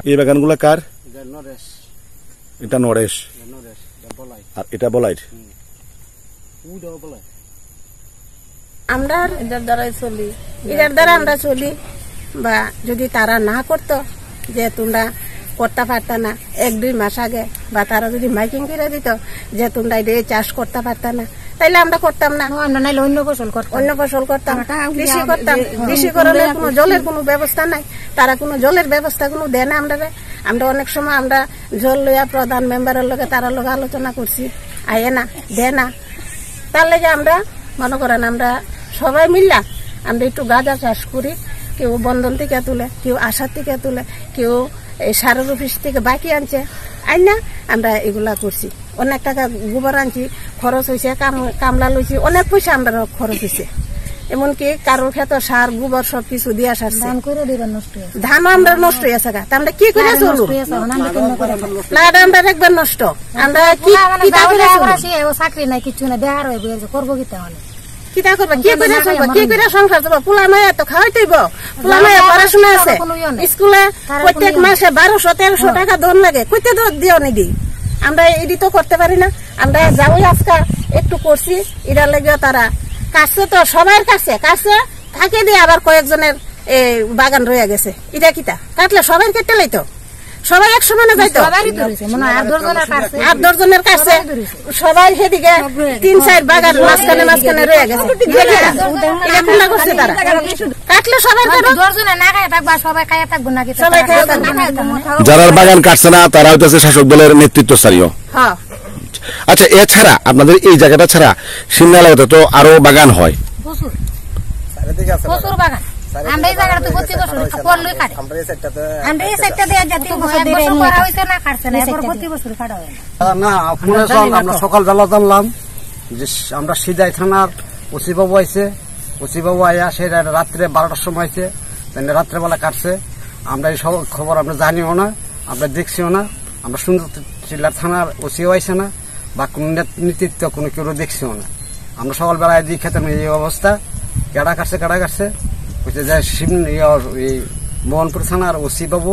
এই বাগানগুলো কার? এটা নরেশ আর এটা বলাইট। আমরা এদের দ্বারাই চলি, এদের দ্বারা আমরা চলি। বা যদি তারা না করতো যে তোমরা করতে পারত না 1-2 মাস আগে, বা তারা যদি মাইকিং করে দিত যে তোমরা এই চাষ করতে পারত না, তাইলে আমরা করতাম না। আমরা নাইলে অন্য ফসল করতাম, কৃষি করতাম। কৃষি করলে কোনো জলের কোনো ব্যবস্থা নাই, তারা কোনো জলের ব্যবস্থা কোনো দেয় না আমরা। আমরা অনেক সময় আমরা জল লইয়া প্রধান মেম্বারের লগে তারা লগে আলোচনা করছি, আয়ে না দেয় না। তার লেগে আমরা মনে করেন আমরা সবাই মিললা আমরা একটু গাঁজা চাষ করি। কেউ বন্ধন থেকে তুলে, কেউ আশার থেকে তুলে, কেউ এই সারের অফিস থেকে বাকি আনছে, আই না আমরা এগুলা করছি। অনেক টাকা গোবর আনছি, খরচ হয়েছে, কামলা লইছি, অনেক পয়সা আমরা খরচ হয়েছে। এমনকি কারোর ক্ষেত্রে সার গোবর সবকিছু দিয়ে সারছে। ধানও আমরা নষ্ট হয়ে গেছে। আমরা কি করে চলবো? আমরা একবার নষ্ট, আমরা চাকরি নাই, কিছু না, দেহার করবো কি তাহলে? কিতা করবা? কি করে চলবো? কি করে সংসার চলবো? পোলা মায়া তো খাওয়াইতেইব, পোলা মায়া পড়াশোনা আছে, স্কুলে প্রত্যেক মাসে 1200-1300 টাকা দন লাগে, কইতে দিও নি দি। আমরা এডি তো করতে পারি না। আমরা যাওই আজকে একটু করছি, এরা লেগে তারা কাছে তো সবার কাছে থাকে দিয়ে আবার কয়েকজনের বাগান রয়ে গেছে। এটা কিতা কাটলে সবাই কেটে লাইতো, সবাই এক সমানে যাইতো। 8-10 জনের কাছে সবাই সেদিকে 3-4 বাগান মাঝখানে রয়ে গেছে। করছে তারা কাটলে সবাই যারা বাগান কাটছে না তারা হইতেছে শাসক দলের নেতৃত্বস্থানীয়। আচ্ছা, এছাড়া আপনাদের এই জায়গাটা ছাড়া সিমনা এলাকাতে তো আরো বাগান হয়, প্রচুর বাগান। আমরা এই জায়গাটা তো প্রতি বছর পড়লই কাটে। আমরা এই সাইডটা দিয়ে যাতে বছর করা হইছে না, কাটছে না, এরপর প্রতি বছর কাটা হয় না। আমরা সকালবেলা জানলাম যে আমরা সিদাই থানার ওসি বাবু আইছে, ওসি বাবু আইয়া সে রাত্রে 12টার সময় আইছে, রাত্রেবেলা কাটছে। আমরা এই খবর আমরা জানিও না, আমরা দেখছিও না। আমরা সুন্দর চিল্লার থানার ওসিও আইছে না, বা কোন নেতৃত্ব কোনো কেউ দেখছিও না। আমরা সকালবেলায় দিয়ে খেতাম এই অবস্থা, কেডা কাটছে মোহনপুর থানার ওসি বাবু।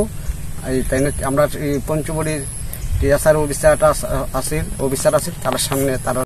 আমরা পঞ্চবড়ির টিএসআর অফিসার আছে, তার সামনে তারা